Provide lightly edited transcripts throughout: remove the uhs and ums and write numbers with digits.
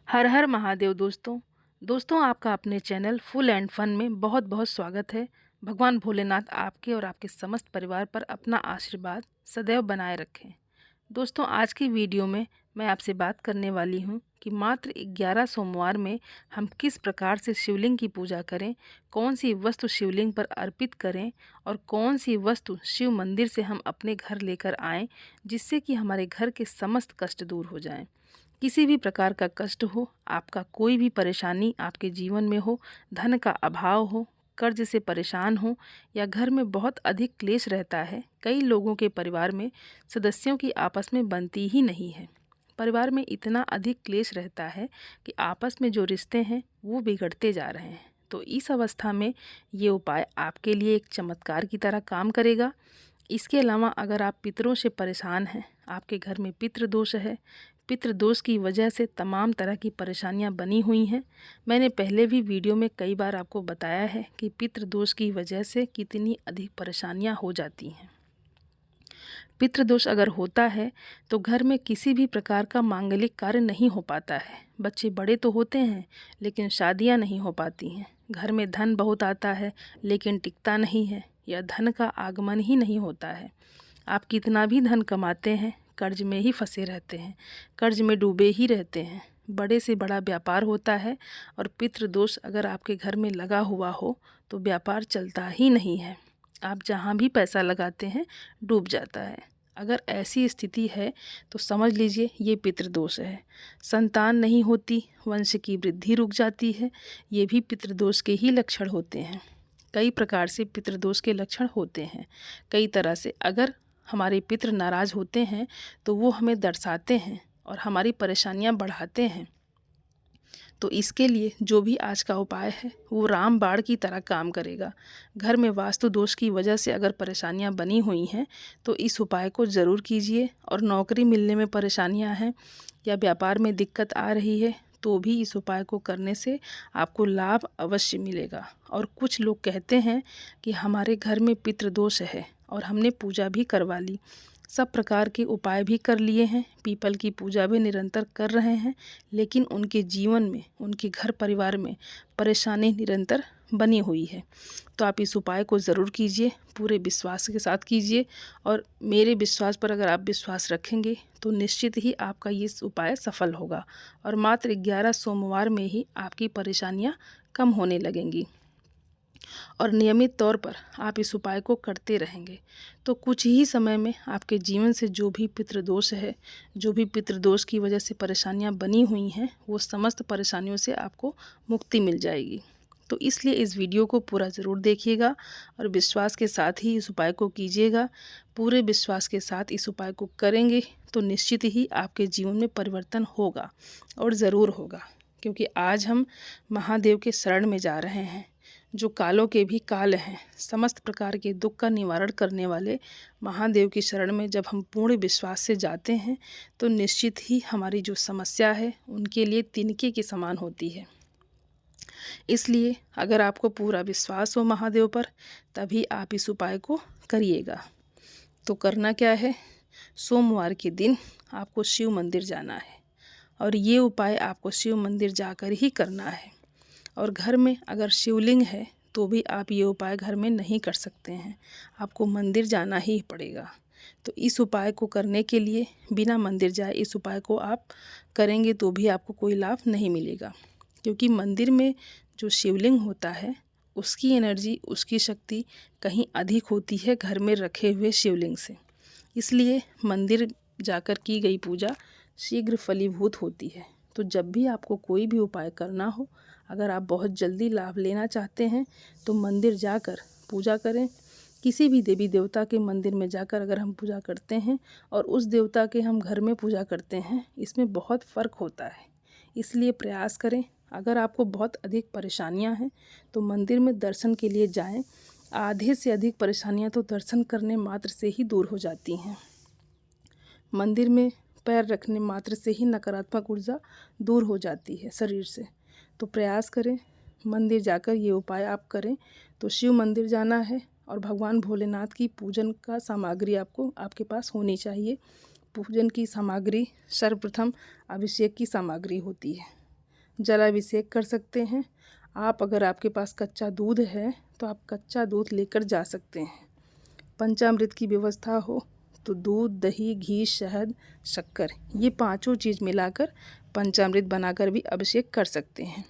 हर हर महादेव दोस्तों आपका अपने चैनल फुल एंड फन में बहुत बहुत स्वागत है। भगवान भोलेनाथ आपके और आपके समस्त परिवार पर अपना आशीर्वाद सदैव बनाए रखें। दोस्तों आज की वीडियो में मैं आपसे बात करने वाली हूं कि मात्र 11 सोमवार में हम किस प्रकार से शिवलिंग की पूजा करें, कौन सी वस्तु शिवलिंग पर अर्पित करें और कौन सी वस्तु शिव मंदिर से हम अपने घर लेकर आएं, जिससे कि हमारे घर के समस्त कष्ट दूर हो जाएं। किसी भी प्रकार का कष्ट हो, आपका कोई भी परेशानी आपके जीवन में हो, धन का अभाव हो, कर्ज से परेशान हो या घर में बहुत अधिक क्लेश रहता है। कई लोगों के परिवार में सदस्यों की आपस में बनती ही नहीं है। परिवार में इतना अधिक क्लेश रहता है कि आपस में जो रिश्ते हैं वो बिगड़ते जा रहे हैं। तो इस अवस्था में ये उपाय आपके लिए एक चमत्कार की तरह काम करेगा। इसके अलावा अगर आप पितरों से परेशान हैं, आपके घर में पितृदोष है, पितृदोष की वजह से तमाम तरह की परेशानियां बनी हुई हैं। मैंने पहले भी वीडियो में कई बार आपको बताया है कि पितृदोष की वजह से कितनी अधिक परेशानियां हो जाती हैं। पितृदोष अगर होता है तो घर में किसी भी प्रकार का मांगलिक कार्य नहीं हो पाता है। बच्चे बड़े तो होते हैं लेकिन शादियां नहीं हो पाती हैं। घर में धन बहुत आता है लेकिन टिकता नहीं है या धन का आगमन ही नहीं होता है। आप कितना भी धन कमाते हैं, कर्ज में ही फंसे रहते हैं, कर्ज में डूबे ही रहते हैं। बड़े से बड़ा व्यापार होता है और पितृदोष अगर आपके घर में लगा हुआ हो तो व्यापार चलता ही नहीं है। आप जहाँ भी पैसा लगाते हैं डूब जाता है। अगर ऐसी स्थिति है तो समझ लीजिए ये पितृदोष है। संतान नहीं होती, वंश की वृद्धि रुक जाती है, ये भी पितृदोष के ही लक्षण होते हैं। कई प्रकार से पितृदोष के लक्षण होते हैं। कई तरह से अगर हमारे पितृ नाराज़ होते हैं तो वो हमें दर्शाते हैं और हमारी परेशानियां बढ़ाते हैं। तो इसके लिए जो भी आज का उपाय है वो रामबाण की तरह काम करेगा। घर में वास्तु दोष की वजह से अगर परेशानियां बनी हुई हैं तो इस उपाय को ज़रूर कीजिए। और नौकरी मिलने में परेशानियां हैं या व्यापार में दिक्कत आ रही है तो भी इस उपाय को करने से आपको लाभ अवश्य मिलेगा। और कुछ लोग कहते हैं कि हमारे घर में पितृदोष है और हमने पूजा भी करवा ली, सब प्रकार के उपाय भी कर लिए हैं, पीपल की पूजा भी निरंतर कर रहे हैं, लेकिन उनके जीवन में, उनके घर परिवार में परेशानी निरंतर बनी हुई है। तो आप इस उपाय को ज़रूर कीजिए, पूरे विश्वास के साथ कीजिए। और मेरे विश्वास पर अगर आप विश्वास रखेंगे तो निश्चित ही आपका ये उपाय सफल होगा और मात्र 11 सोमवार में ही आपकी परेशानियां कम होने लगेंगी। और नियमित तौर पर आप इस उपाय को करते रहेंगे तो कुछ ही समय में आपके जीवन से जो भी पितृदोष है, जो भी पितृदोष की वजह से परेशानियां बनी हुई हैं, वो समस्त परेशानियों से आपको मुक्ति मिल जाएगी। तो इसलिए इस वीडियो को पूरा ज़रूर देखिएगा और विश्वास के साथ ही इस उपाय को कीजिएगा। पूरे विश्वास के साथ इस उपाय को करेंगे तो निश्चित ही आपके जीवन में परिवर्तन होगा और ज़रूर होगा। क्योंकि आज हम महादेव के शरण में जा रहे हैं, जो कालों के भी काल हैं। समस्त प्रकार के दुख का निवारण करने वाले महादेव की शरण में जब हम पूर्ण विश्वास से जाते हैं तो निश्चित ही हमारी जो समस्या है उनके लिए तिनके के समान होती है। इसलिए अगर आपको पूरा विश्वास हो महादेव पर तभी आप इस उपाय को करिएगा। तो करना क्या है, सोमवार के दिन आपको शिव मंदिर जाना है और ये उपाय आपको शिव मंदिर जाकर ही करना है। और घर में अगर शिवलिंग है तो भी आप ये उपाय घर में नहीं कर सकते हैं, आपको मंदिर जाना ही पड़ेगा। तो इस उपाय को करने के लिए बिना मंदिर जाए इस उपाय को आप करेंगे तो भी आपको कोई लाभ नहीं मिलेगा। क्योंकि मंदिर में जो शिवलिंग होता है उसकी एनर्जी, उसकी शक्ति कहीं अधिक होती है घर में रखे हुए शिवलिंग से। इसलिए मंदिर जाकर की गई पूजा शीघ्र फलीभूत होती है। तो जब भी आपको कोई भी उपाय करना हो, अगर आप बहुत जल्दी लाभ लेना चाहते हैं तो मंदिर जाकर पूजा करें। किसी भी देवी देवता के मंदिर में जाकर अगर हम पूजा करते हैं और उस देवता के हम घर में पूजा करते हैं, इसमें बहुत फ़र्क होता है। इसलिए प्रयास करें। अगर आपको बहुत अधिक परेशानियां हैं तो मंदिर में दर्शन के लिए जाएं। आधे से अधिक परेशानियां तो दर्शन करने मात्र से ही दूर हो जाती हैं। मंदिर में पैर रखने मात्र से ही नकारात्मक ऊर्जा दूर हो जाती है शरीर से। तो प्रयास करें, मंदिर जाकर ये उपाय आप करें। तो शिव मंदिर जाना है और भगवान भोलेनाथ की पूजन का सामग्री आपको आपके पास होनी चाहिए। पूजन की सामग्री सर्वप्रथम अभिषेक की सामग्री होती है। जलाभिषेक कर सकते हैं। आप अगर आपके पास कच्चा दूध है तो आप कच्चा दूध लेकर जा सकते हैं। पंचामृत की व्यवस्था हो तो दूध, दही, घी, शहद, शक्कर, ये पांचों चीज़ मिलाकर पंचामृत बनाकर भी अभिषेक कर सकते हैं।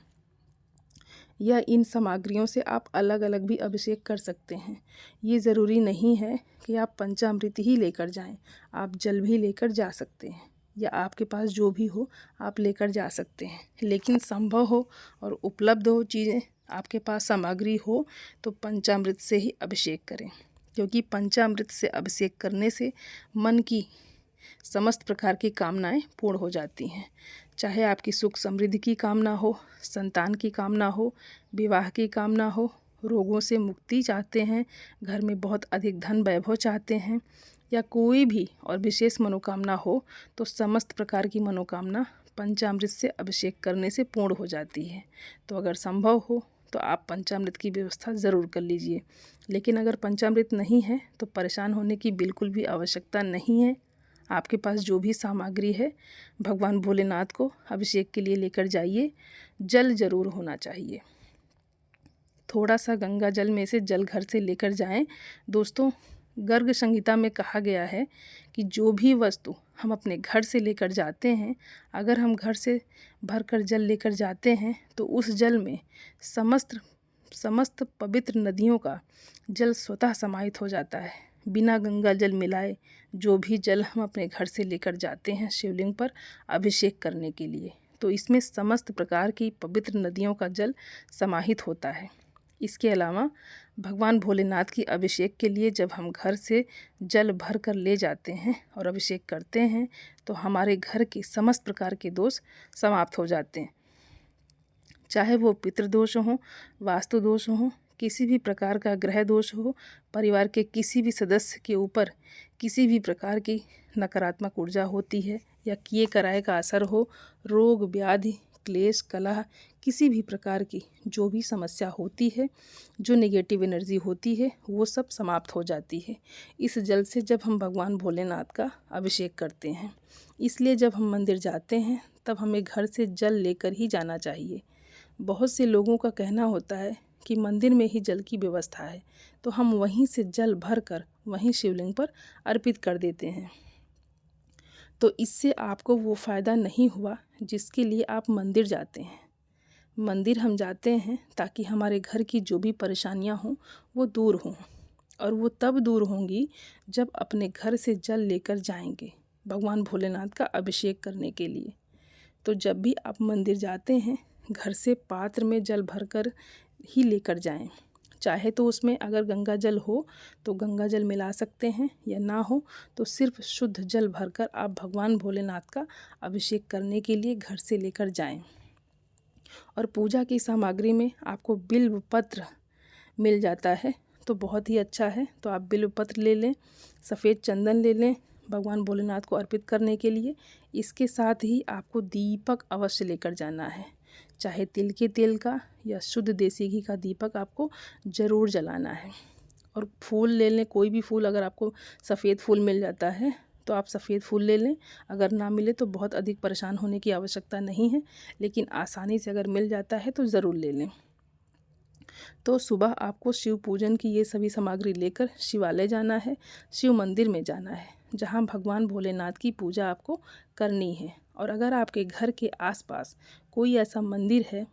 या इन सामग्रियों से आप अलग अलग भी अभिषेक कर सकते हैं। ये ज़रूरी नहीं है कि आप पंचामृत ही लेकर जाएं, आप जल भी लेकर जा सकते हैं या आपके पास जो भी हो आप लेकर जा सकते हैं। लेकिन संभव हो और उपलब्ध हो चीज़ें, आपके पास सामग्री हो, तो पंचामृत से ही अभिषेक करें, क्योंकि पंचामृत से अभिषेक करने से मन की समस्त प्रकार की कामनाएं पूर्ण हो जाती हैं। चाहे आपकी सुख समृद्धि की कामना हो, संतान की कामना हो, विवाह की कामना हो, रोगों से मुक्ति चाहते हैं, घर में बहुत अधिक धन वैभव चाहते हैं, या कोई भी और विशेष मनोकामना हो, तो समस्त प्रकार की मनोकामना पंचामृत से अभिषेक करने से पूर्ण हो जाती है। तो अगर संभव हो तो आप पंचामृत की व्यवस्था ज़रूर कर लीजिए। लेकिन अगर पंचामृत नहीं है तो परेशान होने की बिल्कुल भी आवश्यकता नहीं है। आपके पास जो भी सामग्री है भगवान भोलेनाथ को अभिषेक के लिए लेकर जाइए। जल जरूर होना चाहिए। थोड़ा सा गंगा जल में से जल घर से लेकर जाएं। दोस्तों, गर्ग संहिता में कहा गया है कि जो भी वस्तु हम अपने घर से लेकर जाते हैं, अगर हम घर से भरकर जल लेकर जाते हैं तो उस जल में समस्त पवित्र नदियों का जल स्वतः समाहित हो जाता है। बिना गंगा जल मिलाए जो भी जल हम अपने घर से लेकर जाते हैं शिवलिंग पर अभिषेक करने के लिए, तो इसमें समस्त प्रकार की पवित्र नदियों का जल समाहित होता है। इसके अलावा भगवान भोलेनाथ की अभिषेक के लिए जब हम घर से जल भर कर ले जाते हैं और अभिषेक करते हैं तो हमारे घर के समस्त प्रकार के दोष समाप्त हो जाते हैं। चाहे वो पितृदोष हो, वास्तु दोष हो, किसी भी प्रकार का ग्रह दोष हो, परिवार के किसी भी सदस्य के ऊपर किसी भी प्रकार की नकारात्मक ऊर्जा होती है या किए कराए का असर हो, रोग व्याधि, क्लेश, कलह, किसी भी प्रकार की जो भी समस्या होती है, जो नेगेटिव एनर्जी होती है, वो सब समाप्त हो जाती है इस जल से जब हम भगवान भोलेनाथ का अभिषेक करते हैं। इसलिए जब हम मंदिर जाते हैं तब हमें घर से जल लेकर ही जाना चाहिए। बहुत से लोगों का कहना होता है कि मंदिर में ही जल की व्यवस्था है, तो हम वहीं से जल भर कर वहीं शिवलिंग पर अर्पित कर देते हैं। तो इससे आपको वो फ़ायदा नहीं हुआ जिसके लिए आप मंदिर जाते हैं। मंदिर हम जाते हैं ताकि हमारे घर की जो भी परेशानियां हों वो दूर हों, और वो तब दूर होंगी जब अपने घर से जल लेकर जाएंगे भगवान भोलेनाथ का अभिषेक करने के लिए। तो जब भी आप मंदिर जाते हैं घर से पात्र में जल भरकर ही लेकर जाएं। चाहे तो उसमें अगर गंगा जल हो तो गंगा जल मिला सकते हैं, या ना हो तो सिर्फ शुद्ध जल भरकर आप भगवान भोलेनाथ का अभिषेक करने के लिए घर से लेकर जाएं। और पूजा की सामग्री में आपको बिल्व पत्र मिल जाता है तो बहुत ही अच्छा है। तो आप बिल्व पत्र ले लें, सफ़ेद चंदन ले लें भगवान भोलेनाथ को अर्पित करने के लिए। इसके साथ ही आपको दीपक अवश्य लेकर जाना है, चाहे तिल के तेल का या शुद्ध देसी घी का दीपक आपको ज़रूर जलाना है। और फूल ले लें, कोई भी फूल, अगर आपको सफ़ेद फूल मिल जाता है तो आप सफ़ेद फूल ले लें। अगर ना मिले तो बहुत अधिक परेशान होने की आवश्यकता नहीं है, लेकिन आसानी से अगर मिल जाता है तो ज़रूर ले लें। तो सुबह आपको शिव पूजन की ये सभी सामग्री लेकर शिवालय जाना है, शिव मंदिर में जाना है, जहाँ भगवान भोलेनाथ की पूजा आपको करनी है। और अगर आपके घर के आसपास कोई ऐसा मंदिर है,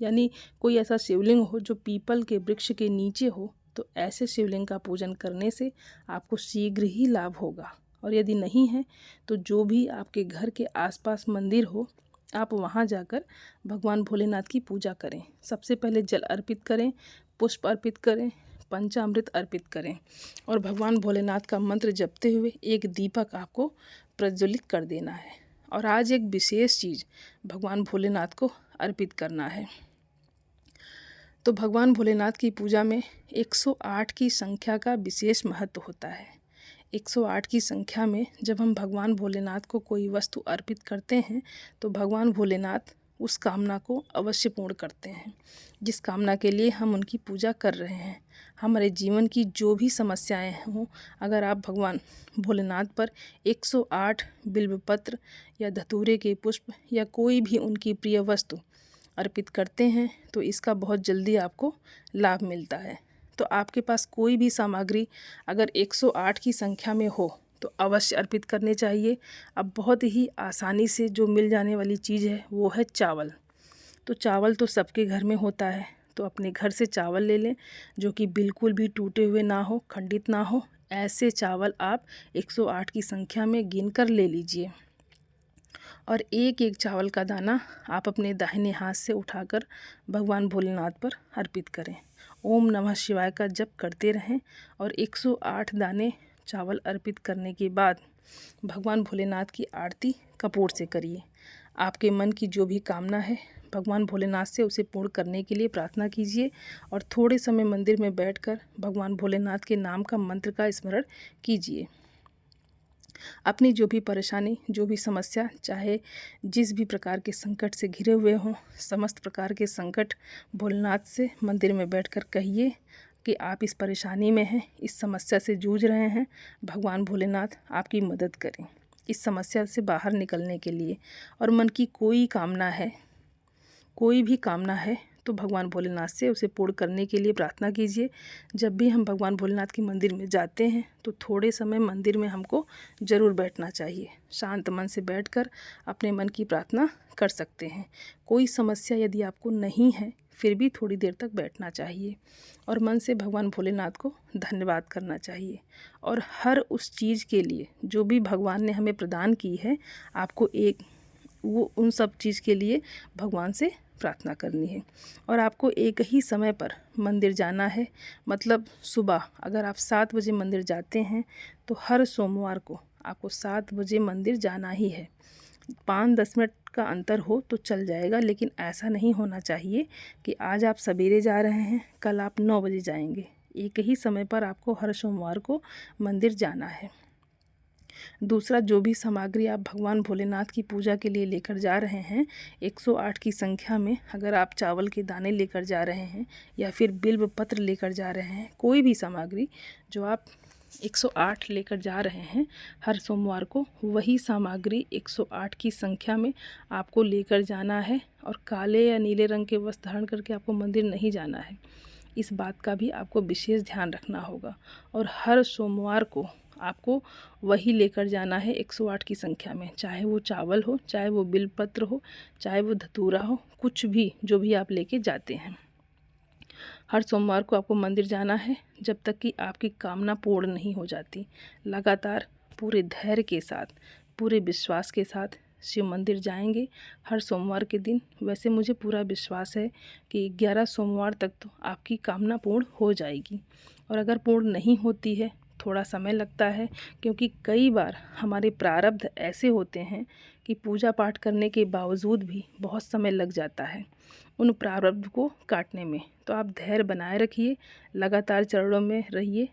यानी कोई ऐसा शिवलिंग हो जो पीपल के वृक्ष के नीचे हो, तो ऐसे शिवलिंग का पूजन करने से आपको शीघ्र ही लाभ होगा। और यदि नहीं है तो जो भी आपके घर के आसपास मंदिर हो, आप वहाँ जाकर भगवान भोलेनाथ की पूजा करें। सबसे पहले जल अर्पित करें, पुष्प अर्पित करें, पंचामृत अर्पित करें, और भगवान भोलेनाथ का मंत्र जपते हुए एक दीपक आपको प्रज्वलित कर देना है। और आज एक विशेष चीज़ भगवान भोलेनाथ को अर्पित करना है। तो भगवान भोलेनाथ की पूजा में 108 की संख्या का विशेष महत्व होता है। 108 की संख्या में जब हम भगवान भोलेनाथ को कोई वस्तु अर्पित करते हैं तो भगवान भोलेनाथ उस कामना को अवश्य पूर्ण करते हैं जिस कामना के लिए हम उनकी पूजा कर रहे हैं। हमारे जीवन की जो भी समस्याएं हों, अगर आप भगवान भोलेनाथ पर 108 बिल्वपत्र या धतूरे के पुष्प या कोई भी उनकी प्रिय वस्तु अर्पित करते हैं तो इसका बहुत जल्दी आपको लाभ मिलता है। तो आपके पास कोई भी सामग्री अगर 108 की संख्या में हो तो अवश्य अर्पित करने चाहिए। अब बहुत ही आसानी से जो मिल जाने वाली चीज़ है वो है चावल। तो चावल तो सबके घर में होता है, तो अपने घर से चावल ले लें जो कि बिल्कुल भी टूटे हुए ना हो, खंडित ना हो। ऐसे चावल आप 108 की संख्या में गिन कर ले लीजिए और एक एक चावल का दाना आप अपने दाहिने हाथ से उठाकर भगवान भोलेनाथ पर अर्पित करें। ओम नमः शिवाय का जप करते रहें और 108 दाने चावल अर्पित करने के बाद भगवान भोलेनाथ की आरती कपूर से करिए। आपके मन की जो भी कामना है भगवान भोलेनाथ से उसे पूर्ण करने के लिए प्रार्थना कीजिए और थोड़े समय मंदिर में बैठकर भगवान भोलेनाथ के नाम का मंत्र का स्मरण कीजिए। अपनी जो भी परेशानी, जो भी समस्या, चाहे जिस भी प्रकार के संकट से घिरे हुए हों, समस्त प्रकार के संकट भोलेनाथ से मंदिर में बैठकर कहिए कि आप इस परेशानी में हैं, इस समस्या से जूझ रहे हैं। भगवान भोलेनाथ आपकी मदद करें इस समस्या से बाहर निकलने के लिए। और मन की कोई कामना है, कोई भी कामना है तो भगवान भोलेनाथ से उसे पूर्ण करने के लिए प्रार्थना कीजिए। जब भी हम भगवान भोलेनाथ के मंदिर में जाते हैं तो थोड़े समय मंदिर में हमको ज़रूर बैठना चाहिए। शांत मन से बैठकर अपने मन की प्रार्थना कर सकते हैं। कोई समस्या यदि आपको नहीं है फिर भी थोड़ी देर तक बैठना चाहिए और मन से भगवान भोलेनाथ को धन्यवाद करना चाहिए। और हर उस चीज़ के लिए जो भी भगवान ने हमें प्रदान की है, आपको वो उन सब चीज़ के लिए भगवान से प्रार्थना करनी है। और आपको एक ही समय पर मंदिर जाना है, मतलब सुबह अगर आप 7 बजे मंदिर जाते हैं तो हर सोमवार को आपको 7 बजे मंदिर जाना ही है। 5-10 मिनट का अंतर हो तो चल जाएगा, लेकिन ऐसा नहीं होना चाहिए कि आज आप सवेरे जा रहे हैं, कल आप 9 बजे जाएंगे। एक ही समय पर आपको हर सोमवार को मंदिर जाना है। दूसरा, जो भी सामग्री आप भगवान भोलेनाथ की पूजा के लिए लेकर जा रहे हैं, 108 की संख्या में अगर आप चावल के दाने लेकर जा रहे हैं या फिर बिल्व पत्र लेकर जा रहे हैं, कोई भी सामग्री जो आप 108 लेकर जा रहे हैं हर सोमवार को, वही सामग्री 108 की संख्या में आपको लेकर जाना है। और काले या नीले रंग के वस्त्र धारण करके आपको मंदिर नहीं जाना है, इस बात का भी आपको विशेष ध्यान रखना होगा। और हर सोमवार को आपको वही लेकर जाना है 108 की संख्या में, चाहे वो चावल हो, चाहे वो बिलपत्र हो, चाहे वो धतूरा हो, कुछ भी जो भी आप लेके जाते हैं। हर सोमवार को आपको मंदिर जाना है जब तक कि आपकी कामना पूर्ण नहीं हो जाती। लगातार पूरे धैर्य के साथ, पूरे विश्वास के साथ शिव मंदिर जाएंगे हर सोमवार के दिन। वैसे मुझे पूरा विश्वास है कि 11 सोमवार तक तो आपकी कामना पूर्ण हो जाएगी। और अगर पूर्ण नहीं होती है, थोड़ा समय लगता है, क्योंकि कई बार हमारे प्रारब्ध ऐसे होते हैं कि पूजा पाठ करने के बावजूद भी बहुत समय लग जाता है उन प्रारब्ध को काटने में। तो आप धैर्य बनाए रखिए, लगातार चरणों में रहिए,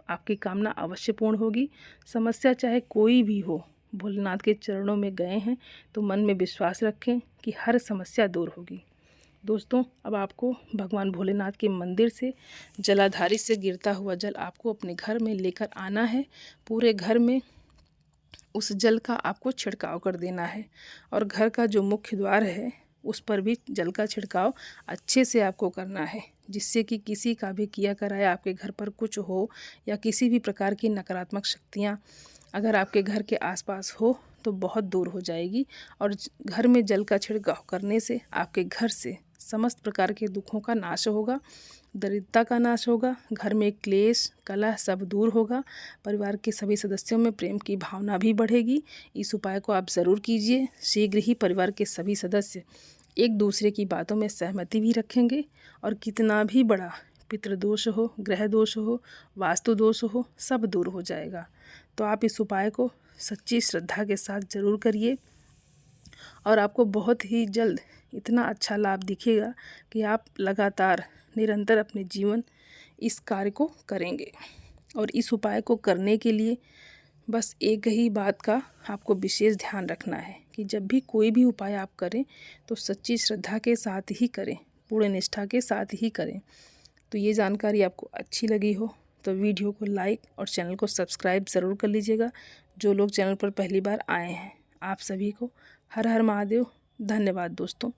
आपकी कामना अवश्य पूर्ण होगी। समस्या चाहे कोई भी हो, भोलेनाथ के चरणों में गए हैं तो मन में विश्वास रखें कि हर समस्या दूर होगी। दोस्तों, अब आपको भगवान भोलेनाथ के मंदिर से जलाधारी से गिरता हुआ जल आपको अपने घर में लेकर आना है। पूरे घर में उस जल का आपको छिड़काव कर देना है और घर का जो मुख्य द्वार है उस पर भी जल का छिड़काव अच्छे से आपको करना है, जिससे कि किसी का भी किया कराया आपके घर पर कुछ हो या किसी भी प्रकार की नकारात्मक शक्तियाँ अगर आपके घर के आसपास हो तो बहुत दूर हो जाएगी। और घर में जल का छिड़काव करने से आपके घर से समस्त प्रकार के दुखों का नाश होगा, दरिद्रता का नाश होगा, घर में क्लेश कलह सब दूर होगा, परिवार के सभी सदस्यों में प्रेम की भावना भी बढ़ेगी। इस उपाय को आप ज़रूर कीजिए। शीघ्र ही परिवार के सभी सदस्य एक दूसरे की बातों में सहमति भी रखेंगे और कितना भी बड़ा पितृदोष हो, ग्रह दोष हो, वास्तु दोष हो, सब दूर हो जाएगा। तो आप इस उपाय को सच्ची श्रद्धा के साथ ज़रूर करिए और आपको बहुत ही जल्द इतना अच्छा लाभ दिखेगा कि आप लगातार निरंतर अपने जीवन इस कार्य को करेंगे। और इस उपाय को करने के लिए बस एक ही बात का आपको विशेष ध्यान रखना है कि जब भी कोई भी उपाय आप करें तो सच्ची श्रद्धा के साथ ही करें, पूर्ण निष्ठा के साथ ही करें। तो ये जानकारी आपको अच्छी लगी हो तो वीडियो को लाइक और चैनल को सब्सक्राइब ज़रूर कर लीजिएगा। जो लोग चैनल पर पहली बार आए हैं, आप सभी को हर हर महादेव। धन्यवाद दोस्तों।